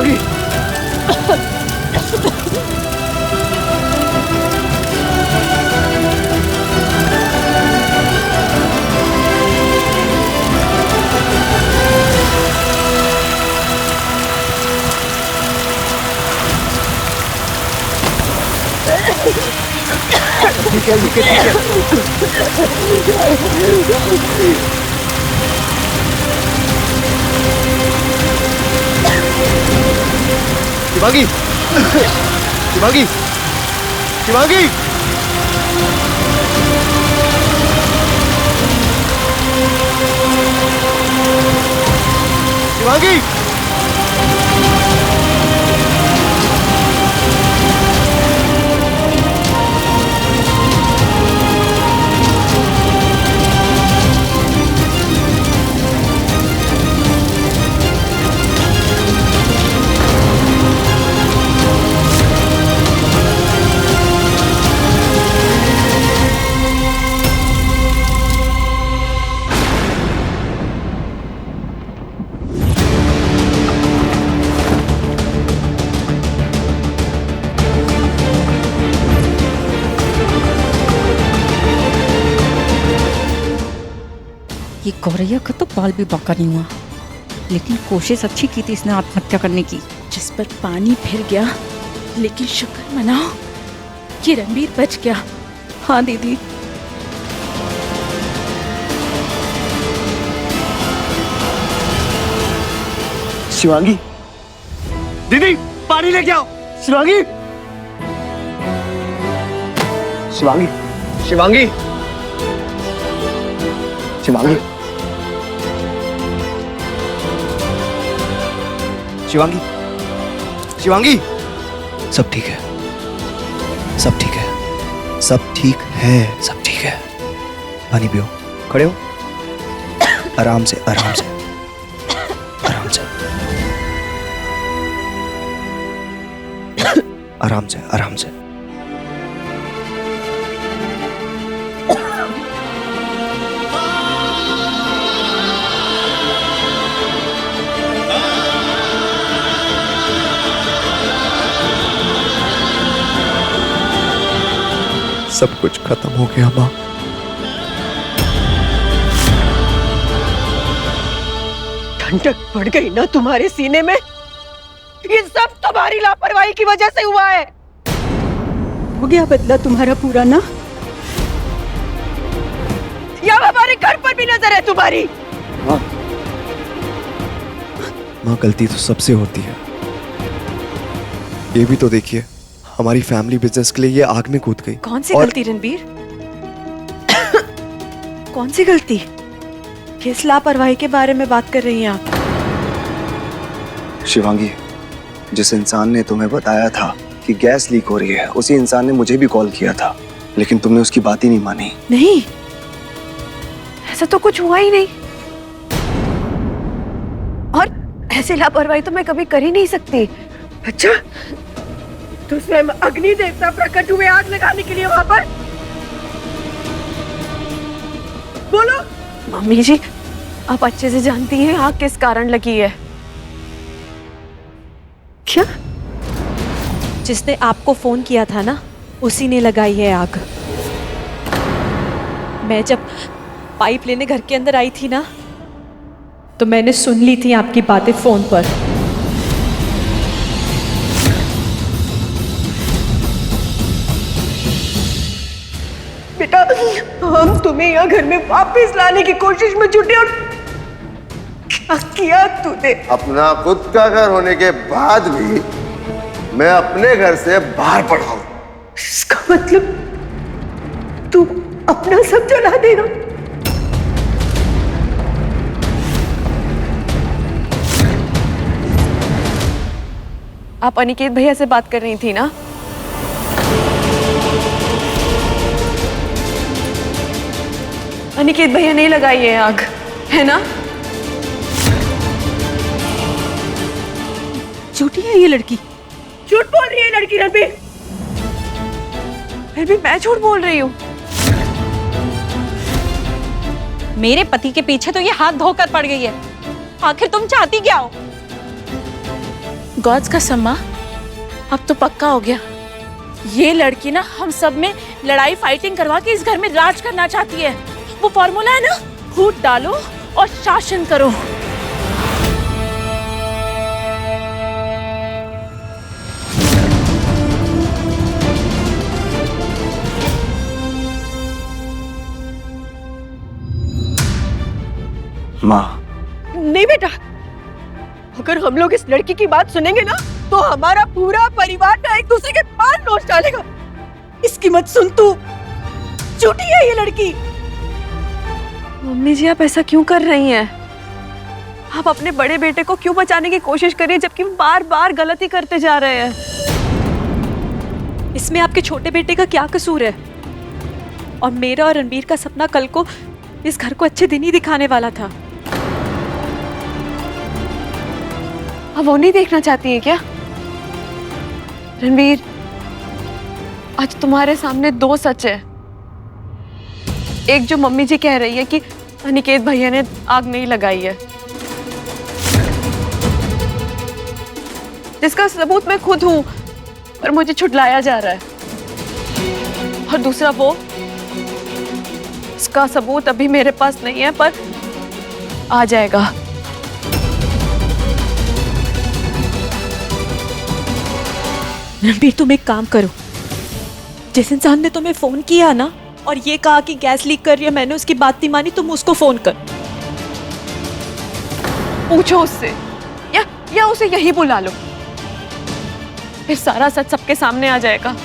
शिवांगी, ठीक है, ठीक है, शिवांगी, शिवांगी, शिवांगी, शिवांगी, ये गौरैया का तो बाल भी बांका नहीं हुआ, लेकिन कोशिश अच्छी की थी इसने आत्महत्या करने की। जिस पर पानी फिर गया, लेकिन शुक्र मनाओ कि रणबीर बच गया। हाँ दीदी, शिवांगी, दीदी पानी लेके आओ। शिवांगी, शिवांगी, शिवांगी, शिवांगी, शिवांगी, शिवांगी, सब ठीक है, सब ठीक है, सब ठीक है, सब ठीक है। पानी पियो, खड़े हो, आराम से, आराम से, आराम से, आराम से, आराम से। सब कुछ खत्म हो गया माँ। ठंडक बढ़ गई ना तुम्हारे सीने में? ये सब तुम्हारी लापरवाही की वजह से हुआ है। हो गया बदला तुम्हारा पूरा ना? या हमारे घर पर भी नजर है तुम्हारी? माँ गलती तो सबसे होती है। ये भी तो देखिए, हमारी फैमिली बिजनेस के लिए ये आग में कूद गई। कौन सी गलती रणबीर? कौन सी गलती? किस लापरवाही के बारे में बात कर रही हैं आप? शिवांगी, जिस इंसान ने तुम्हें बताया था कि गैस लीक हो रही है, उसी इंसान ने मुझे भी कॉल किया था, लेकिन तुमने उसकी बात ही नहीं मानी। नहीं, ऐसा तो कुछ हुआ ही नहीं। और ऐसी लापरवाही तो मैं कभी कर ही नहीं सकती। अच्छा, तो स्वयं अग्नि देवता प्रकट हुए आग लगाने के लिए वहां पर? बोलो। मम्मी जी, आप अच्छे से जानती हैं आग किस कारण लगी है। क्या? जिसने आपको फोन किया था ना, उसी ने लगाई है आग। मैं जब पाइप लेने घर के अंदर आई थी ना, तो मैंने सुन ली थी आपकी बातें फोन पर। बेटा, हम तुम्हें यहाँ घर में वापस लाने की कोशिश में जुटे और क्या किया तूने? अपना खुद का घर होने के बाद भी मैं अपने घर से बाहर पड़ा हूं। इसका मतलब तू अपना सब जला देगा? आप अनिकेत भैया से बात कर रही थी ना? अनिकेत भैया ने लगाई है आग, है ना? झूठी है ये लड़की। झूठ बोल रही है लड़की रणबीर। फिर भी मैं झूठ बोल रही हूँ। मेरे पति के पीछे तो ये हाथ धोकर पड़ गई है। आखिर तुम चाहती क्या हो? गॉड्स का सम्मा, अब तो पक्का हो गया। ये लड़की ना हम सब में लड़ाई फाइटिंग करवा के इस घर में राज करना चाहती है। वो फॉर्मूला है ना, फूट डालो और शासन करो। माँ, नहीं बेटा, अगर हम लोग इस लड़की की बात सुनेंगे ना तो हमारा पूरा परिवार ना एक दूसरे के पार नोच डालेगा। इसकी मत सुन तू, झूठी है ये लड़की। मम्मी जी, आप ऐसा क्यों कर रही हैं? आप अपने बड़े बेटे को क्यों बचाने की कोशिश कर रही हैं जबकि वो बार बार गलती करते जा रहे हैं? इसमें आपके छोटे बेटे का क्या कसूर है? और मेरा और रणबीर का सपना कल को इस घर को अच्छे दिन ही दिखाने वाला था। अब वो नहीं देखना चाहती है क्या? रणबीर, आज तुम्हारे सामने दो सच है। एक जो मम्मी जी कह रही है कि अनिकेत भैया ने आग नहीं लगाई है, जिसका सबूत मैं खुद हूं और मुझे छुटलाया जा रहा है। और दूसरा वो, इसका सबूत अभी मेरे पास नहीं है पर आ जाएगा। रणबीर, तुम एक काम करो, जिस इंसान ने तुम्हें फोन किया ना और ये कहा कि गैस लीक कर रही है, मैंने उसकी बात नहीं मानी, तुम उसको फोन कर। पूछो उससे या उसे यही बुला लो, फिर सारा सच सबके सामने आ जाएगा।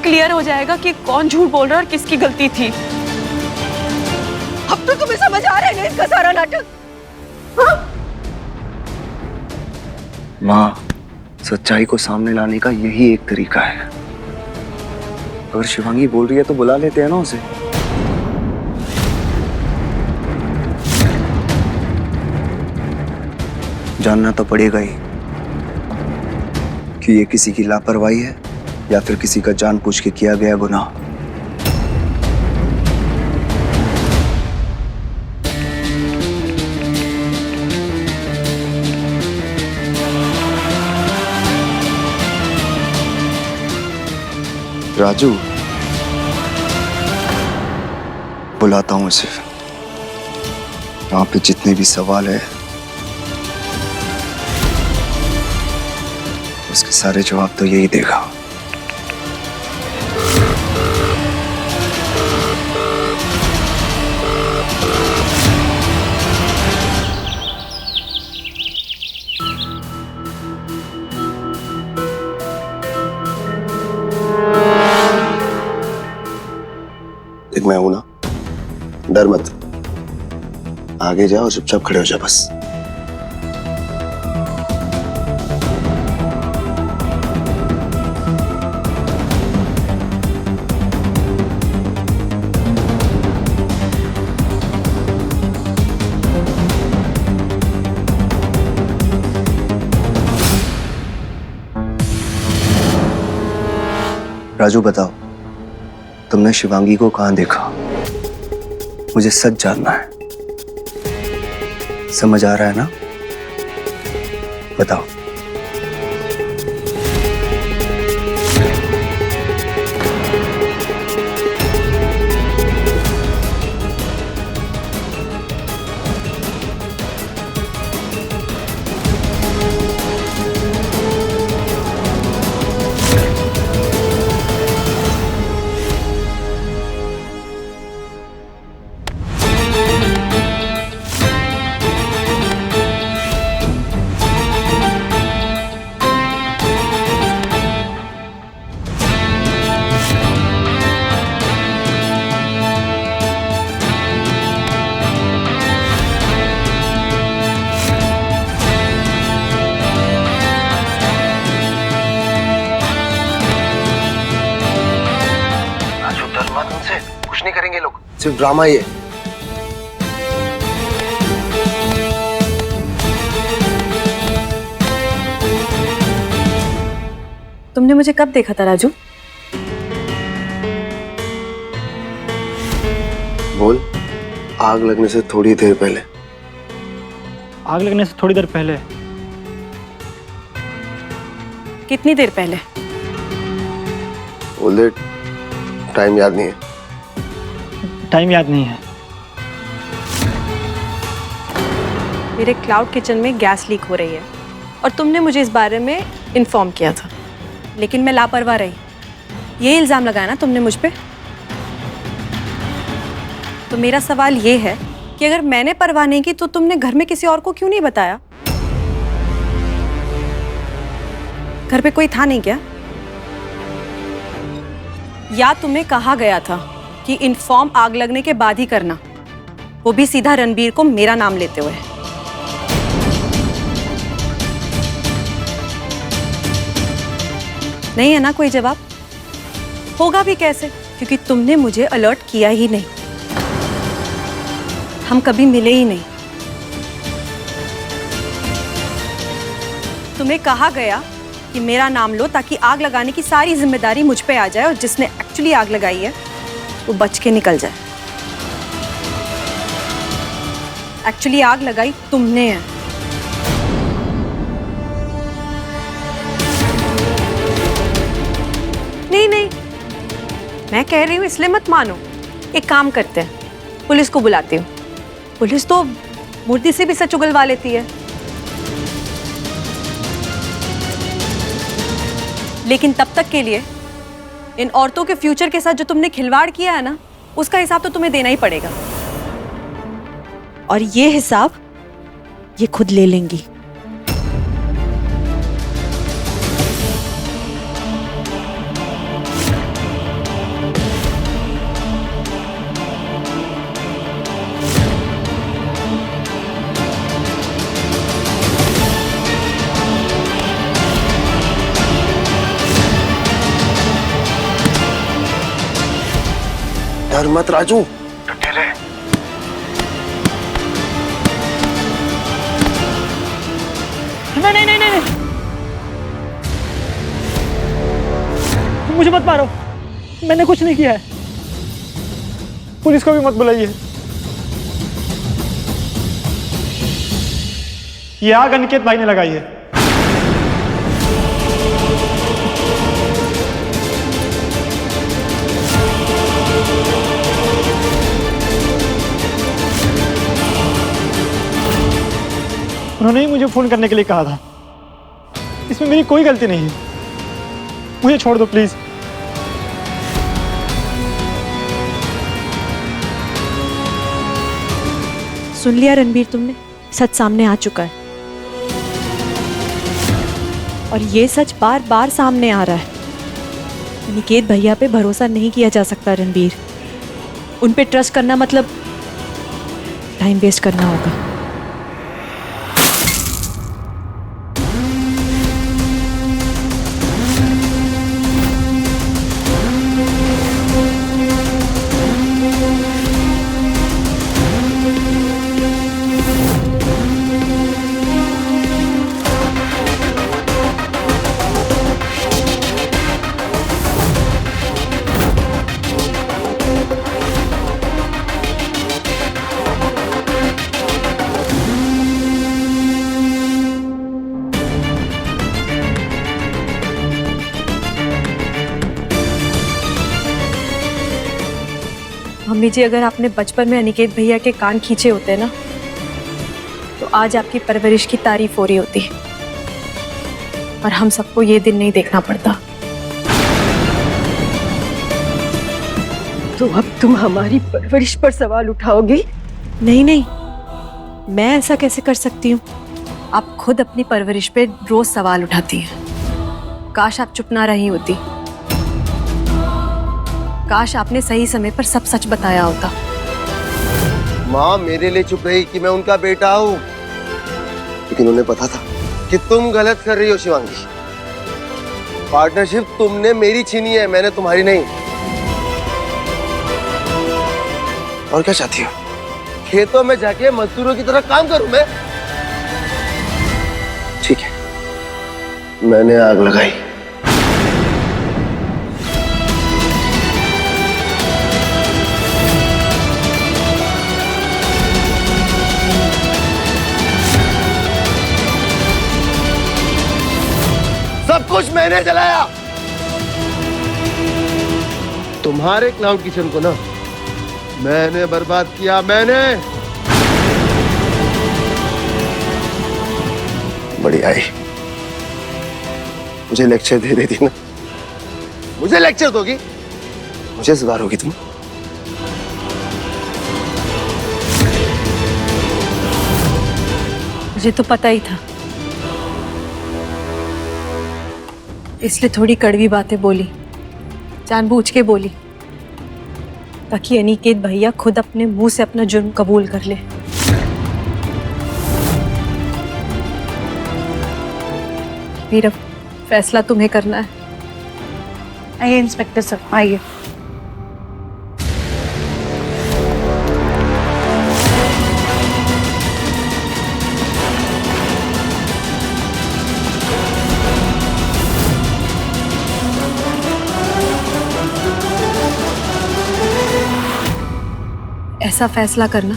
क्लियर हो जाएगा कि कौन झूठ बोल रहा है और किसकी गलती थी। अब तो तुम्हें समझ आ रहा है ना इसका सारा नाटक? हाँ? माँ, सच्चाई को सामने लाने का यही एक तरीका है। अगर शिवांगी बोल रही है तो बुला लेते हैं ना उसे। जानना तो पड़ेगा ही कि ये किसी की लापरवाही है या फिर किसी का जानबूझ के किया गया गुनाह। राजू, बुलाता हूं उसे। यहाँ पे जितने भी सवाल है उसके सारे जवाब तो यही देगा। देख, मैं हूं ना, डर मत। आगे जाओ और चुपचाप खड़े हो जा बस। राजू, बताओ, तुमने शिवांगी को कहां देखा? मुझे सच जानना है। समझ आ रहा है ना? बताओ। कुछ नहीं करेंगे लोग, सिर्फ ड्रामा ही है। तुमने मुझे कब देखा था राजू? बोल। आग लगने से थोड़ी देर पहले। आग लगने से थोड़ी देर पहले। कितनी देर पहले? बोले टाइम याद नहीं है। टाइम याद नहीं है। मेरे क्लाउड किचन में गैस लीक हो रही है और तुमने मुझे इस बारे में इन्फॉर्म किया था, लेकिन मैं लापरवाह रही। ये इल्ज़ाम लगाया ना तुमने मुझ पे। तो मेरा सवाल ये है कि अगर मैंने परवाह नहीं की तो तुमने घर में किसी और को क्यों नहीं बताया? घर पे कोई था नहीं क्या? या तुम्हें कहा गया था कि इन्फॉर्म आग लगने के बाद ही करना, वो भी सीधा रणबीर को मेरा नाम लेते हुए? नहीं है ना कोई जवाब? होगा भी कैसे, क्योंकि तुमने मुझे अलर्ट किया ही नहीं। हम कभी मिले ही नहीं। तुम्हें कहा गया कि मेरा नाम लो ताकि आग लगाने की सारी जिम्मेदारी मुझ पे आ जाए और जिसने एक्चुअली आग लगाई है वो बच के निकल जाए। एक्चुअली आग लगाई तुमने है। नहीं नहीं, मैं कह रही हूं इसलिए मत मानो। एक काम करते हैं, पुलिस को बुलाती हूँ। पुलिस तो मुर्दी से भी सच उगलवा लेती है। लेकिन तब तक के लिए इन औरतों के फ्यूचर के साथ जो तुमने खिलवाड़ किया है ना, उसका हिसाब तो तुम्हें देना ही पड़ेगा। और ये हिसाब ये खुद ले लेंगी। डर मत राजू। नहीं नहीं नहीं नहीं, मुझे मत मारो, मैंने कुछ नहीं किया है। पुलिस को भी मत बुलाइए। ये आग अनिकेत भाई ने लगाई है। उन्होंने ही मुझे फोन करने के लिए कहा था। इसमें मेरी कोई गलती नहीं है। मुझे छोड़ दो प्लीज। सुन लिया रणबीर तुमने? सच सामने आ चुका है और ये सच बार बार सामने आ रहा है। अनिकेत भैया पे भरोसा नहीं किया जा सकता रणबीर। उन पे ट्रस्ट करना मतलब टाइम वेस्ट करना होगा। मम्मी जी, अगर आपने बचपन में अनिकेत भैया के कान खींचे होते ना, तो आज आपकी परवरिश की तारीफ हो रही होती और हम सबको ये दिन नहीं देखना पड़ता। तो अब तुम हमारी परवरिश पर सवाल उठाओगी? नहीं नहीं, मैं ऐसा कैसे कर सकती हूँ? आप खुद अपनी परवरिश पे रोज सवाल उठाती हैं। काश आप चुप ना रही होती। काश आपने सही समय पर सब सच बताया होता। माँ मेरे लिए चुप रही कि मैं उनका बेटा हूँ, लेकिन उन्हें पता था कि तुम गलत कर रही हो शिवांगी। पार्टनरशिप तुमने मेरी छीनी है, मैंने तुम्हारी नहीं। और क्या चाहती हो? खेतों में जाके मजदूरों की तरह काम करूं मैं? ठीक है, मैंने आग लगाई। मैंने जलाया। तुम्हारे क्लाउड किचन को ना मैंने बर्बाद किया, मैंने। बड़ी आई, मुझे लेक्चर दे देती ना। मुझे लेक्चर दोगी, मुझे सुधारोगी तुम। मुझे तो पता ही था, इसलिए थोड़ी कड़वी बातें बोली, जानबूझ के बोली, ताकि अनिकेत भैया खुद अपने मुंह से अपना जुर्म कबूल कर ले। मेरा फैसला तुम्हें करना है। आइए इंस्पेक्टर साहब, आइए। ऐसा फैसला करना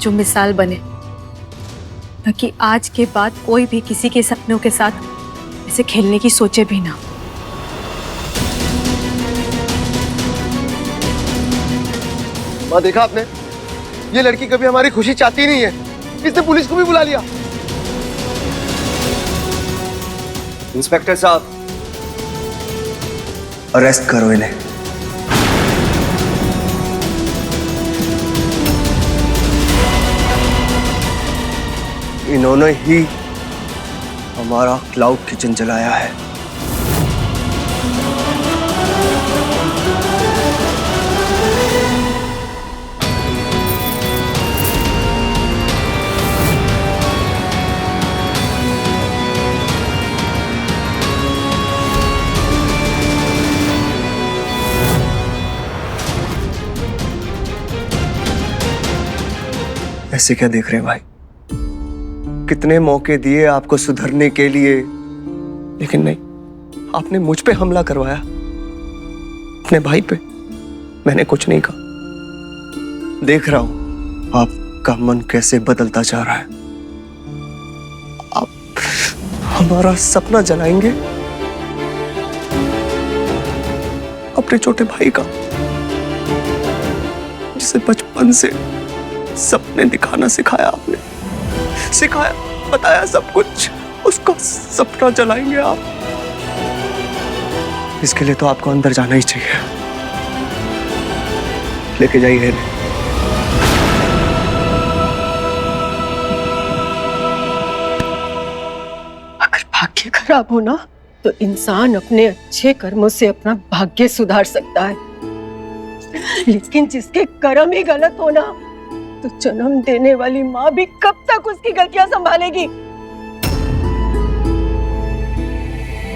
जो मिसाल बने, ताकि आज के बाद कोई भी किसी के सपनों के साथ ऐसे खेलने की सोचे भी ना। माँ, देखा आपने, ये लड़की कभी हमारी खुशी चाहती नहीं है। इसने पुलिस को भी बुला लिया। इंस्पेक्टर साहब, अरेस्ट करो इन्हें। इन्होंने ही हमारा क्लाउड किचन जलाया है। ऐसे क्या देख रहे हैं भाई? कितने मौके दिए आपको सुधरने के लिए, लेकिन नहीं, आपने मुझ पे हमला करवाया, अपने भाई पे। मैंने कुछ नहीं कहा। देख रहा हूं आपका मन कैसे बदलता जा रहा है। आप हमारा सपना जलाएंगे, अपने छोटे भाई का, जिसे बचपन से सपने दिखाना सिखाया आपने, सिखाया, बताया सब कुछ, उसका सपना जलाएंगे आप। इसके लिए तो आपको अंदर जाना ही चाहिए। लेके जाइए। अगर भाग्य खराब हो ना, तो इंसान अपने अच्छे कर्मों से अपना भाग्य सुधार सकता है, लेकिन जिसके कर्म ही गलत हो ना, तो जन्म देने वाली माँ भी कब तक उसकी गलतियां संभालेगी।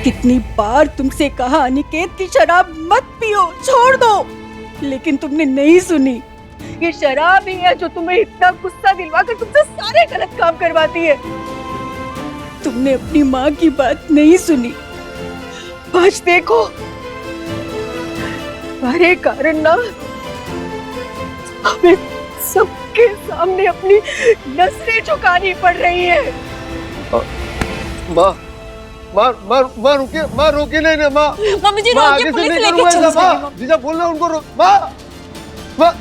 कितनी बार तुमसे कहा अनिकेत की शराब मत पियो, छोड़ दो, लेकिन तुमने नहीं सुनी। ये शराब ही है जो तुम्हें इतना गुस्सा दिलवाकर तुमसे सारे गलत काम करवाती है। तुमने अपनी माँ की बात नहीं सुनी। आज देखो, तुम्हारे कारण ना हमें सबके सामने अपनी नजरें झुकानी पड़ रही है। माँ, माँ रुकिए, माँ रुकिए, नहीं माँ, मुझे माँ आगे से नहीं करूँगा ऐसा। माँ, जीजा बोलना उनको रोक। माँ, माँ,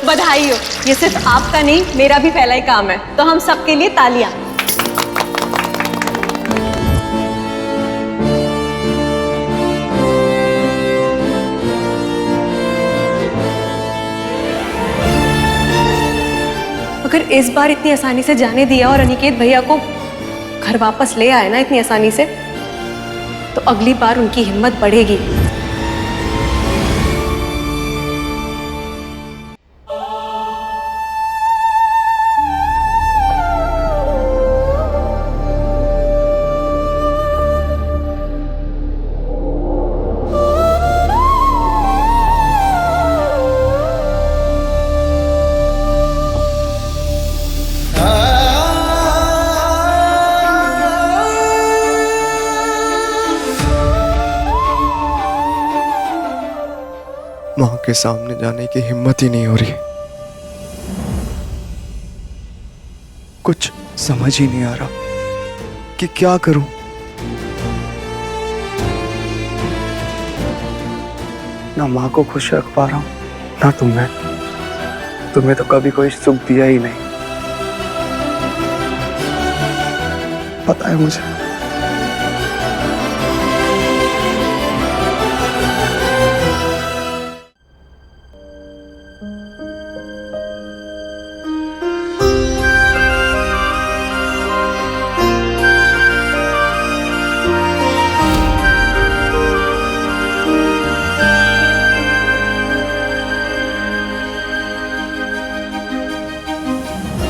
बधाई हो, ये सिर्फ आपका नहीं मेरा भी पहला ही काम है, तो हम सबके लिए तालियां। अगर इस बार इतनी आसानी से जाने दिया और अनिकेत भैया को घर वापस ले आए ना इतनी आसानी से, तो अगली बार उनकी हिम्मत बढ़ेगी। के सामने जाने की हिम्मत ही नहीं हो रही। कुछ समझ ही नहीं आ रहा कि क्या करूं। ना माँ को खुश रख पा रहा हूं, ना तुम्हें तो कभी कोई सुख दिया ही नहीं। पता है मुझे।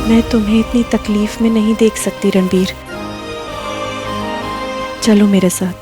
मैं तुम्हें इतनी तकलीफ में नहीं देख सकती रणबीर। चलो मेरे साथ।